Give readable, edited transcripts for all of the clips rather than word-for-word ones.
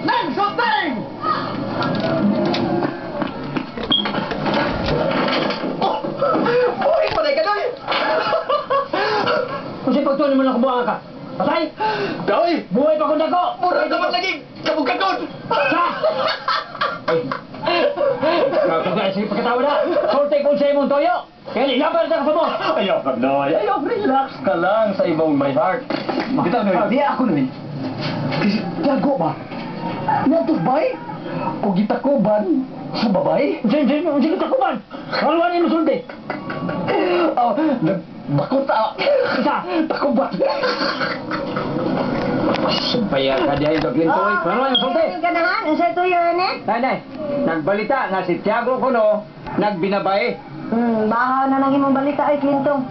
Nang shooting! Oh! Buhay ko na ikaw eh! Kung sa'yo pagtuloy mo lang kabuhangan ka. Patay! Daoy! Buhay pa kung dako! Mura naman lagi! Kabog-kagod! Sa! Ay! Kaya sige pagkatawa na! Sulti kung sa'yo mong toyo! Kaya nilabar ka sa mo! Ayaw ka, Noy. Ayaw, relax ka lang sa imong my heart. Bitaw, Noy. Di ako, Noy. Kasi, dago ba? Natubay? O gitakuban sa babay? Sige takuban! Kalwanin mo sulti! Oh, nagbakot ako. Isa! Takuban. Sumpaya ka diya yung Clinton. Kalwanin mo sulti! Ang ganahan, ang sa tuyo na? Nay, nagbalita nga si Tiago Kuno nagbinabay. Baha na nang imong balita ay Clinton.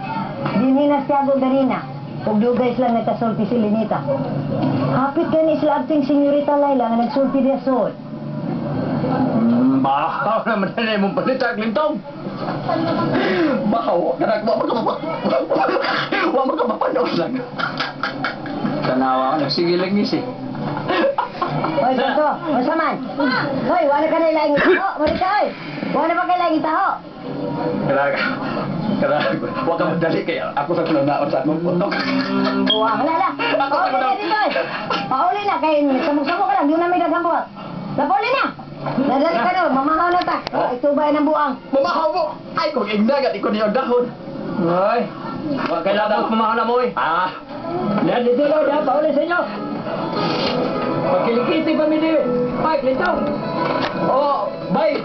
Dinhinas Tiago ganina. Ug dugay sila nagkasulti si Linita. Hapit gani sila ating senyorita Layla nga nagsulti diya suod. Bahaw naman na imong balita, Clinton. Bahaw, kanak mo makapapanood lang. Tanawa ka, nagsigilag ngisi. Hoy, Santo, masaman. Hoy, wala ka na ilangin taho. Marika, oy. Wala pa ka ilangin taho. Kanak, huwag ka madali kaya ako sa kunaon sa akong putok. Buwang, lala. Pauli na dito, oy. Pauli na, kaya samok-samok ka lang. Di na may dagang buwang. Pauli na. Nadali ka na, mamahaw na ta. Ito ba ng buwang? Mamahaw mo! Ay, kung ignagat, ikaw niyo dahon. Ay, huwag kayo labot pamahala mo eh. Yan, dito lang, yan, pauli sa inyo. Pagkilikiti pa mi di. Ay, Clinton. Oh, bay!